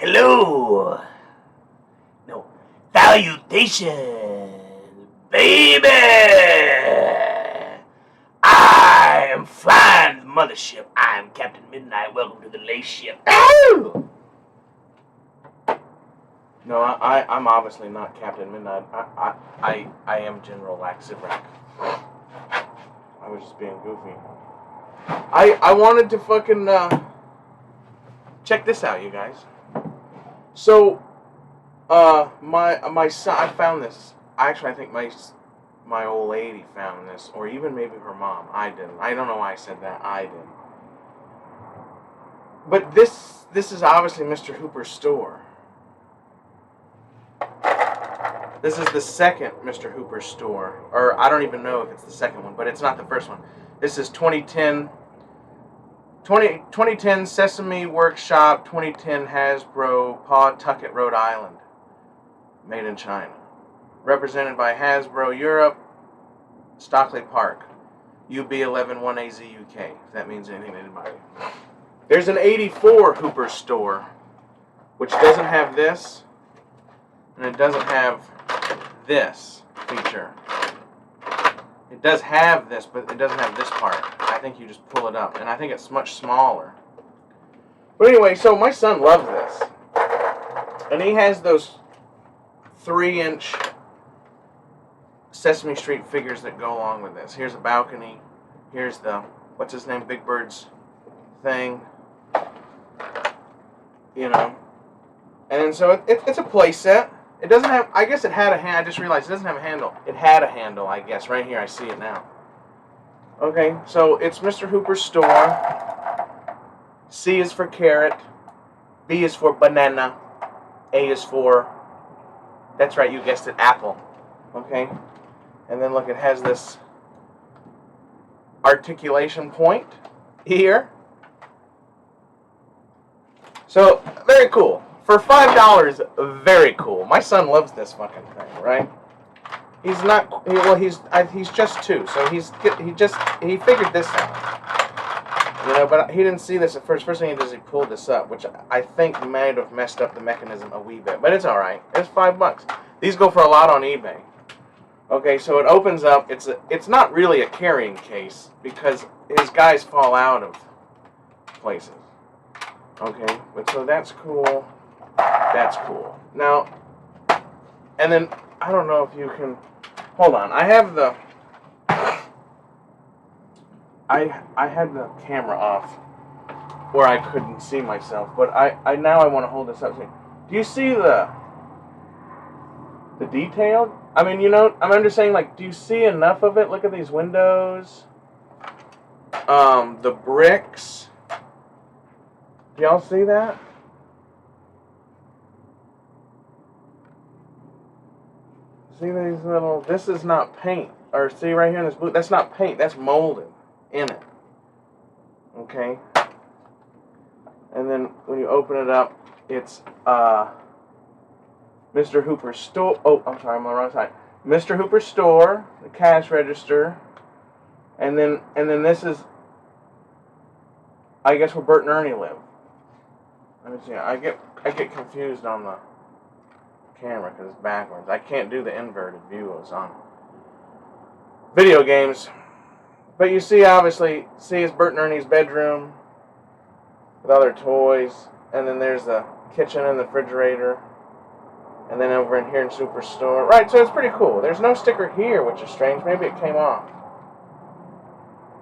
Hello. No. Salutations, baby. I am flying the mothership. I am Captain Midnight. Welcome to the late ship. Oh! No, I'm obviously not Captain Midnight. I am General Laxivrak. I was just being goofy. I wanted to fucking check this out, you guys. So, my son, I found this. Actually, I think my old lady found this, or even maybe her mom. I didn't. I don't know why I said that. I did. But this is obviously Mr. Hooper's store. This is the second Mr. Hooper's store, or I don't even know if it's the second one, but it's not the first one. This is 2010 Sesame Workshop, 2010 HASBRO, Pawtucket, Rhode Island, made in China. Represented by HASBRO Europe, Stockley Park, UB111AZ UK, if that means anything to anybody. There's an 84 Hooper store, which doesn't have this, and it doesn't have this feature. It does have this, but it doesn't have this part. I think you just pull it up, and I think it's much smaller. But anyway, so my son loves this. And he has those 3-inch Sesame Street figures that go along with this. Here's a balcony. Here's the, what's his name, Big Bird's thing. You know. And so it's a play set. It doesn't have, I guess it had a handle. I just realized it doesn't have a handle. It had a handle, I guess. Right here, I see it now. Okay, so it's Mr. Hooper's store. C is for carrot. B is for banana. A is for, that's right, you guessed it, apple. Okay? And then look, it has this articulation point here. So, very cool. For $5, very cool. My son loves this fucking thing, right? He's not, well, he's just 2, so he figured this out. You know, but he didn't see this at first. First thing he does is he pulled this up, which I think might have messed up the mechanism a wee bit, but it's all right. It's $5. These go for a lot on eBay. Okay, so it opens up. It's not really a carrying case because his guys fall out of places. Okay, but so that's cool. That's cool. Now, and then, I don't know if you can, hold on, I have the, I had the camera off where I couldn't see myself, but now I want to hold this up. Do you see the detail? I mean, you know, I'm just saying, like, do you see enough of it? Look at these windows, the bricks. Do y'all see that? See these little, this is not paint, or see right here in this blue, that's not paint, that's molded in it. Okay? And then when you open it up, it's Mr. Hooper's store, oh, I'm sorry, I'm on the wrong side. Mr. Hooper's store, the cash register, and then this is, I guess, where Bert and Ernie live. Let me see, I get confused on the camera because it's backwards. I can't do the inverted view it's on video games. But you see, obviously, it's Bert and Ernie's bedroom with other toys, and then there's the kitchen and the refrigerator, and then over in here in Superstore. Right, so it's pretty cool. There's no sticker here, which is strange. Maybe it came off.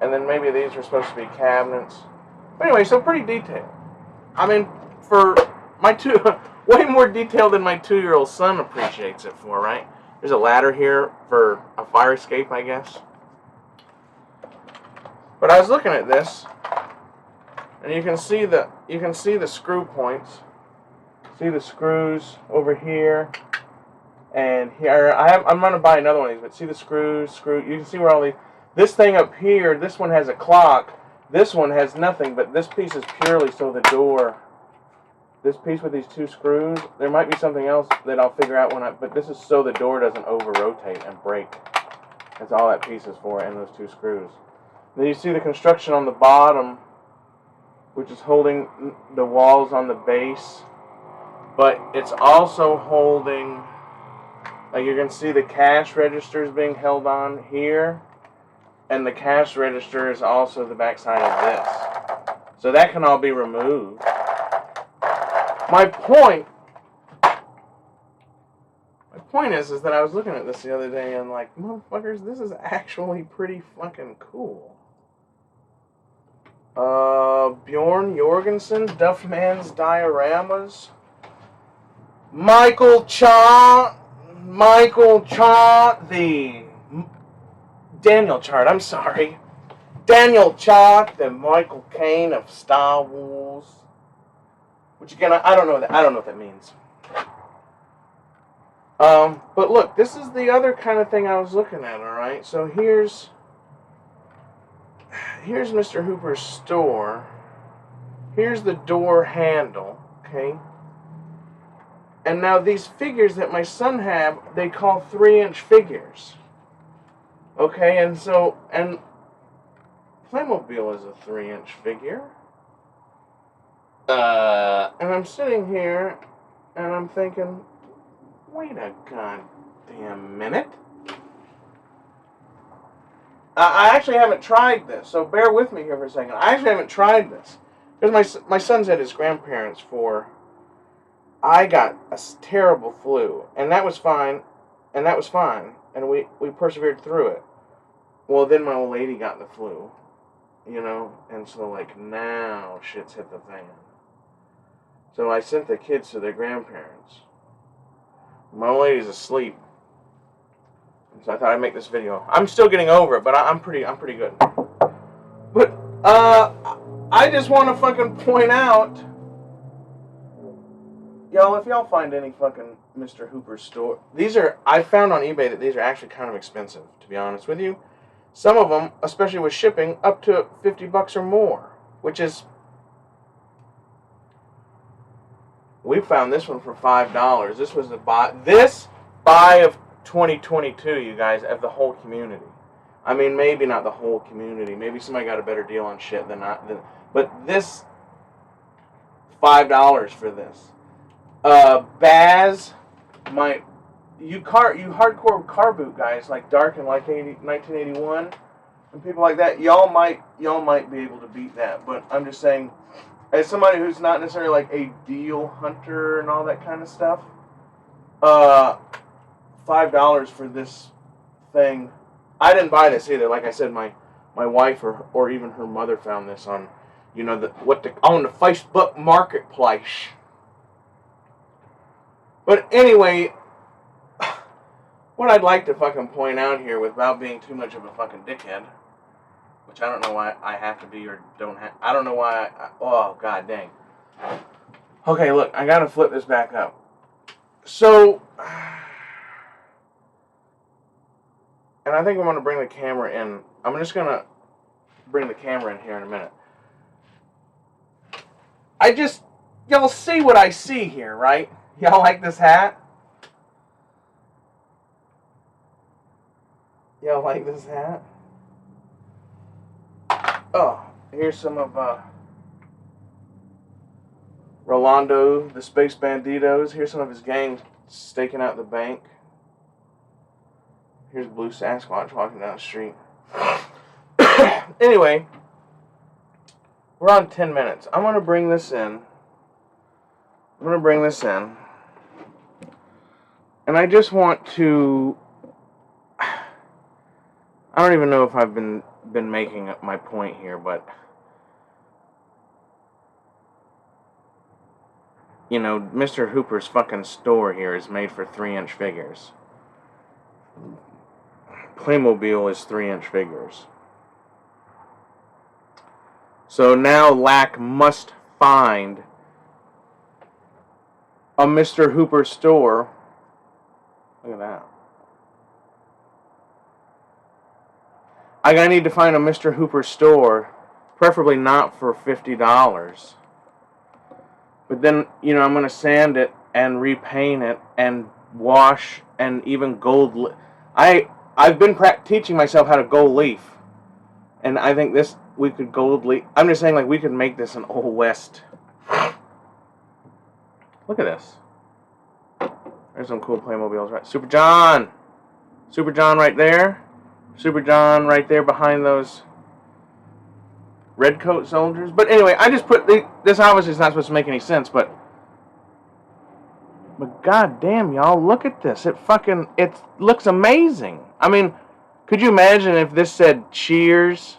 And then maybe these were supposed to be cabinets. But anyway, so pretty detailed. I mean, for my way more detailed than my 2-year-old son appreciates it for, right? There's a ladder here for a fire escape, I guess. But I was looking at this, and you can see the screw points. See the screws over here and here. I'm gonna buy another one of these, but see the screws. You can see where all these. This thing up here, this one has a clock. This one has nothing, but this piece is purely so the door. This piece with these 2 screws, there might be something else that I'll figure out but this is so the door doesn't over-rotate and break. That's all that piece is for, and those 2 screws. Then you see the construction on the bottom, which is holding the walls on the base. but it's also holding, like you can see the cash register is being held on here, and the cash register is also the backside of this. So that can all be removed. My point is that I was looking at this the other day and like, motherfuckers, this is actually pretty fucking cool. Bjorn Jorgensen, Duffman's Dioramas. Michael Chart, Daniel Chart, I'm sorry. Daniel Chart, the Michael Caine of Star Wars. Which again, I don't know what that means. But look, this is the other kind of thing I was looking at, alright? So here's Mr. Hooper's store. Here's the door handle, okay? And now these figures that my son have, they call 3-inch figures. Okay, and Playmobil is a 3-inch figure. And I'm sitting here, and I'm thinking, wait a goddamn minute. I actually haven't tried this, so bear with me here for a second. I actually haven't tried this. Because my son's at his grandparents' I got a terrible flu, and that was fine, and we persevered through it. Well, then my old lady got the flu, you know, and so, like, now shit's hit the fan. So I sent the kids to their grandparents. My old lady's asleep, so I thought I'd make this video. I'm still getting over it, but I'm pretty good. But I just want to fucking point out, y'all, if y'all find any fucking Mr. Hooper store, I found on eBay that these are actually kind of expensive, to be honest with you. Some of them, especially with shipping, up to $50 or more, which is, we found this one for $5. This was the buy of 2022, you guys, of the whole community. I mean, maybe not the whole community. Maybe somebody got a better deal on shit than not. But this, $5 for this. Baz, you hardcore car boot guys like Dark and like 1981 and people like that, y'all might be able to beat that. But I'm just saying, as somebody who's not necessarily like a deal hunter and all that kind of stuff, $5 for this thing. I didn't buy this either. Like I said, my wife or even her mother found this on, you know, on the Facebook Marketplace. But anyway, what I'd like to fucking point out here, without being too much of a fucking dickhead, which I don't know why I have to be or don't have. I don't know why. Oh, god dang. Okay, look, I gotta flip this back up. So, and I think I'm gonna bring the camera in. I'm just gonna bring the camera in here in a minute. Y'all see what I see here, right? Y'all like this hat? Y'all like this hat? Oh, here's some of Rolando, the Space Banditos. Here's some of his gang staking out the bank. Here's Blue Sasquatch walking down the street. Anyway, we're on 10 minutes. I'm going to bring this in. And I just want to... I don't even know if I've been making my point here, but... You know, Mr. Hooper's fucking store here is made for 3-inch figures. Playmobil is 3-inch figures. So now LAC must find a Mr. Hooper store. Look at that. I need to find a Mr. Hooper store, preferably not for $50. But then, you know, I'm going to sand it and repaint it and wash and even gold. I've been teaching myself how to gold leaf. And I think we could gold leaf. I'm just saying, like, we could make this an Old West. Look at this. There's some cool Playmobiles, right? Super John! Super John right there. Super John right there behind those red coat soldiers. But anyway, I just put this obviously is not supposed to make any sense, but goddamn, y'all, look at this. It looks amazing. I mean, could you imagine if this said cheers?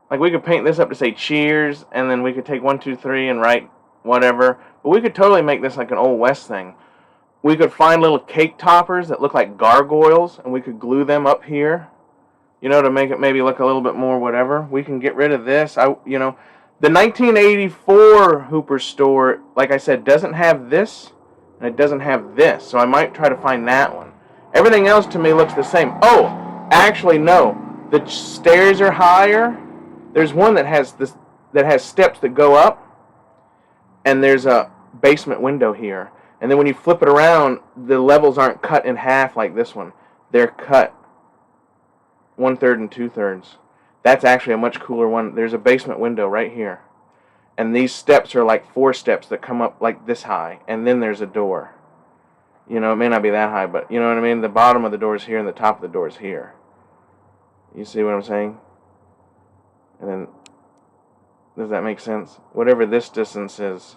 Like, we could paint this up to say cheers, and then we could take 1, 2, 3 and write whatever. But we could totally make this like an Old West thing. We could find little cake toppers that look like gargoyles, and we could glue them up here, you know, to make it maybe look a little bit more whatever. We can get rid of this. You know, the 1984 Hooper store, like I said, doesn't have this, and it doesn't have this, so I might try to find that one. Everything else to me looks the same. Oh, actually, no. The stairs are higher. There's one that has steps that go up, and there's a basement window here. And then when you flip it around, the levels aren't cut in half like this one. They're cut 1/3 and 2/3. That's actually a much cooler one. There's a basement window right here. And these steps are like 4 steps that come up like this high. And then there's a door. You know, it may not be that high, but you know what I mean? The bottom of the door is here and the top of the door is here. You see what I'm saying? And then, does that make sense? Whatever this distance is,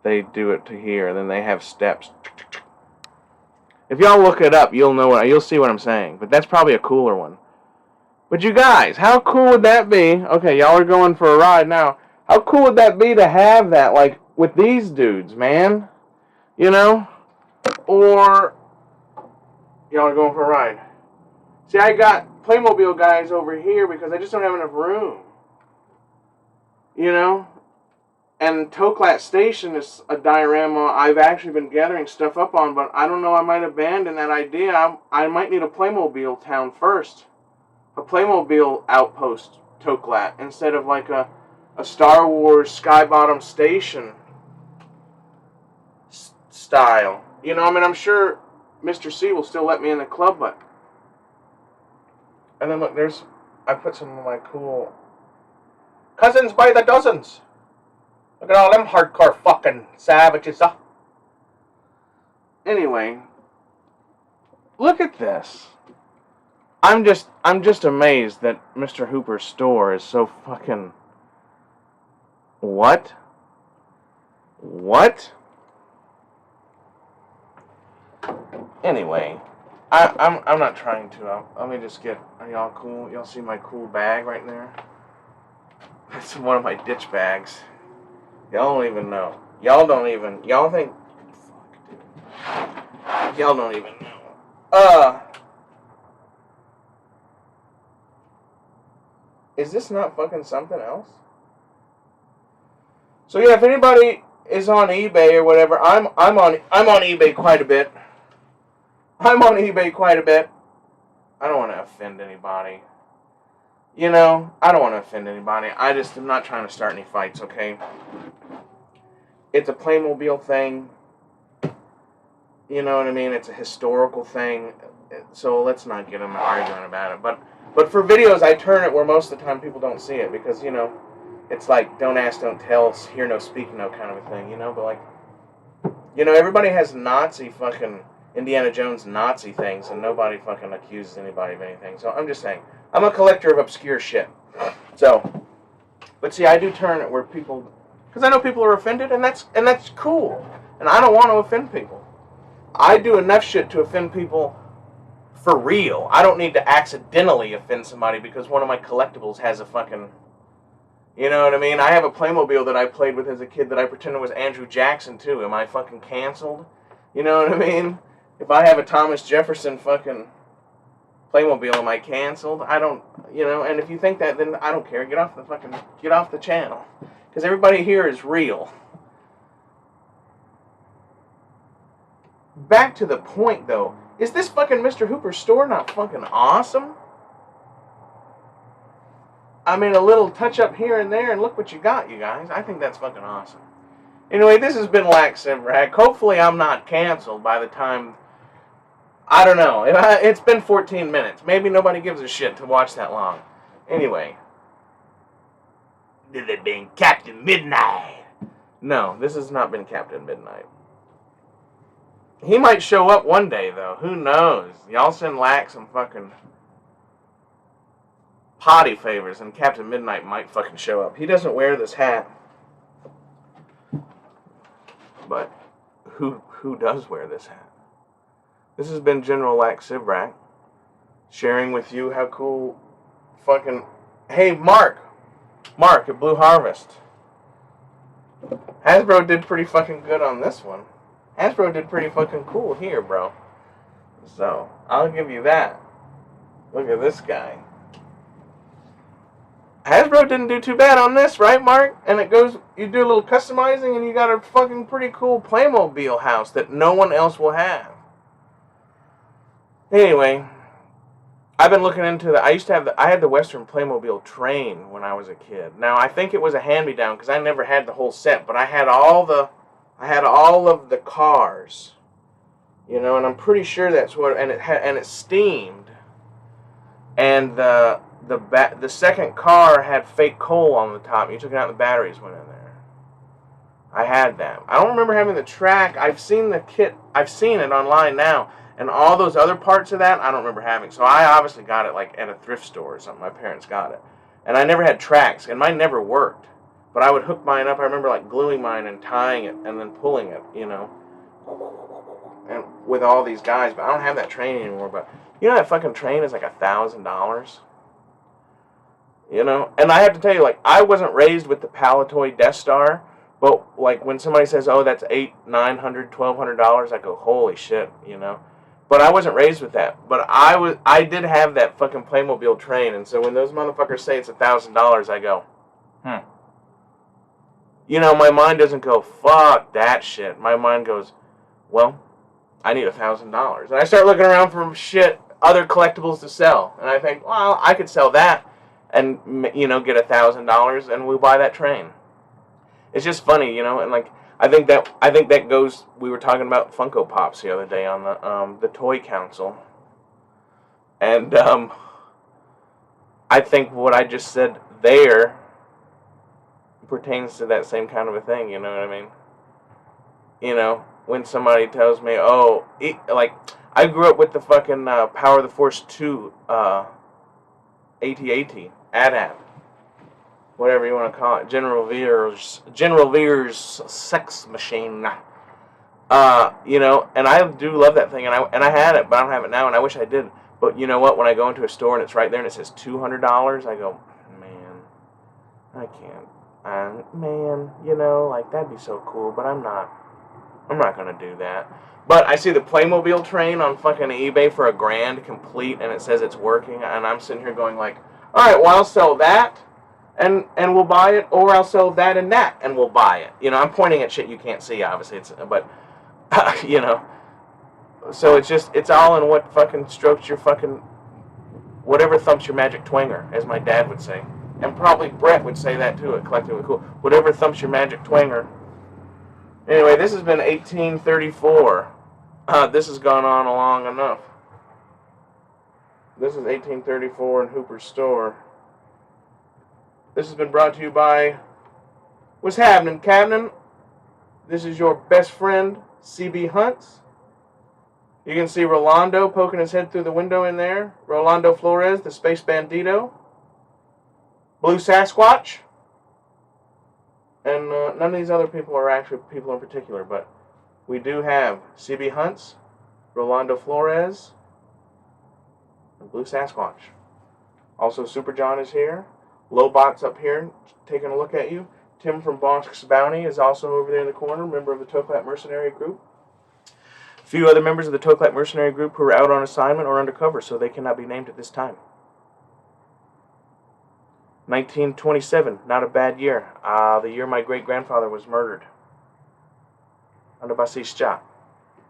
they do it to here. And then they have steps. If y'all look it up, you'll see what I'm saying. But that's probably a cooler one. But you guys, how cool would that be? Okay, y'all are going for a ride now. How cool would that be to have that, like, with these dudes, man? You know? Or, y'all are going for a ride. See, I got Playmobil guys over here because I just don't have enough room. You know? And Toklat Station is a diorama I've actually been gathering stuff up on, but I don't know, I might abandon that idea. I might need a Playmobil town first. A Playmobil outpost, Toklat, instead of like a Star Wars Skybottom Station style. You know, I mean, I'm sure Mr. C will still let me in the club, but... And then look, I put some of my cool cousins by the dozens. Look at all them hardcore fucking savages, huh? Anyway, look at this. I'm just amazed that Mr. Hooper's store is so fucking... What? What? Anyway, I'm not trying to. Let me just get... Are y'all cool? Y'all see my cool bag right there? That's one of my ditch bags. Y'all don't even know. Y'all think... Fuck, dude. Y'all don't even know. Is this not fucking something else? So yeah, if anybody is on eBay or whatever, I'm on eBay quite a bit. I'm on eBay quite a bit. I don't want to offend anybody. You know, I don't want to offend anybody. I just am not trying to start any fights, okay? It's a Playmobil thing. You know what I mean? It's a historical thing. So let's not get them arguing about it. But for videos, I turn it where most of the time people don't see it. Because, you know, it's like don't ask, don't tell, hear no, speak no kind of a thing, you know? But like, you know, everybody has Nazi fucking Indiana Jones Nazi things, and nobody fucking accuses anybody of anything. So I'm just saying, I'm a collector of obscure shit. So, but see, I do turn it where people, because I know people are offended, and that's cool. And I don't want to offend people. I do enough shit to offend people for real. I don't need to accidentally offend somebody because one of my collectibles has a fucking... You know what I mean? I have a Playmobil that I played with as a kid that I pretended was Andrew Jackson, too. Am I fucking canceled? You know what I mean? If I have a Thomas Jefferson fucking Playmobil, am I canceled? I don't, you know, and if you think that, then I don't care. Get off the channel. Because everybody here is real. Back to the point, though. Is this fucking Mr. Hooper's store not fucking awesome? I mean, a little touch-up here and there, and look what you got, you guys. I think that's fucking awesome. Anyway, this has been Lax Simbrack. Hopefully I'm not canceled by the time... I don't know. It's been 14 minutes. Maybe nobody gives a shit to watch that long. Anyway. This has been Captain Midnight. No, this has not been Captain Midnight. He might show up one day, though. Who knows? Y'all send Lack some fucking potty favors, and Captain Midnight might fucking show up. He doesn't wear this hat. But who does wear this hat? This has been General Lack Sivrak, sharing with you how cool fucking... Hey, Mark at Blue Harvest. Hasbro did pretty fucking good on this one. Hasbro did pretty fucking cool here, bro. So, I'll give you that. Look at this guy. Hasbro didn't do too bad on this, right, Mark? And it goes, you do a little customizing and you got a fucking pretty cool Playmobil house that no one else will have. Anyway, I've been looking into the, I had the Western Playmobil train when I was a kid. Now, I think it was a hand-me-down because I never had the whole set, but I had all of the cars. You know, and I'm pretty sure that's what, and it's steamed. And the second car had fake coal on the top. You took it out and the batteries went in there. I had that. I don't remember having the track. I've seen the kit. I've seen it online now. And all those other parts of that, I don't remember having. So I obviously got it like at a thrift store or something. My parents got it. And I never had tracks. And mine never worked. But I would hook mine up. I remember like gluing mine and tying it and then pulling it, you know. And with all these guys. But I don't have that train anymore. But you know that fucking train is like $1,000? You know? And I have to tell you, like, I wasn't raised with the Palatoy Death Star. But like when somebody says, oh, that's $800, $900, $1,200, I go, holy shit, you know. But I wasn't raised with that. But I did have that fucking Playmobil train, and so when those motherfuckers say it's $1,000, I go, You know, my mind doesn't go, fuck that shit. My mind goes, well, I need $1,000. And I start looking around for shit, other collectibles to sell. And I think, well, I could sell that and, you know, get $1,000 and we'll buy that train. It's just funny, you know, and like, I think that goes. We were talking about Funko Pops the other day on the Toy Council, and I think what I just said there pertains to that same kind of a thing. You know what I mean? You know, when somebody tells me, "Oh, like I grew up with the fucking Power of the Force 2 AT-AT, AT-AT. Whatever you want to call it, General Veer's sex machine. You know, and I do love that thing, and I had it, but I don't have it now, and I wish I did. But you know what? When I go into a store and it's right there and it says $200, I go, man, I can't. Man, you know, like that'd be so cool, but I'm not gonna do that. But I see the Playmobil train on fucking eBay for $1,000 complete, and it says it's working, and I'm sitting here going like, all right, well I'll sell that. And we'll buy it, or I'll sell that and that, and we'll buy it. You know, I'm pointing at shit you can't see, obviously. But you know, so it's all in what fucking strokes your fucking, whatever thumps your magic twanger, as my dad would say, and probably Brett would say that too. At Collectively Cool, whatever thumps your magic twanger. Anyway, this has been 1834. This has gone on long enough. This is 1834 in Hooper's store. This has been brought to you by, what's happening, Captain? This is your best friend, CB Hunts. You can see Rolando poking his head through the window in there. Rolando Flores, the Space Bandito. Blue Sasquatch. And none of these other people are actually people in particular, but we do have CB Hunts, Rolando Flores, and Blue Sasquatch. Also, Super John is here. Lobot's up here taking a look at you. Tim from Bonk's Bounty is also over there in the corner, member of the Toklat Mercenary Group. A few other members of the Toklat Mercenary Group who are out on assignment or undercover, so they cannot be named at this time. 1927, not a bad year. The year my great-grandfather was murdered. Under Basischa.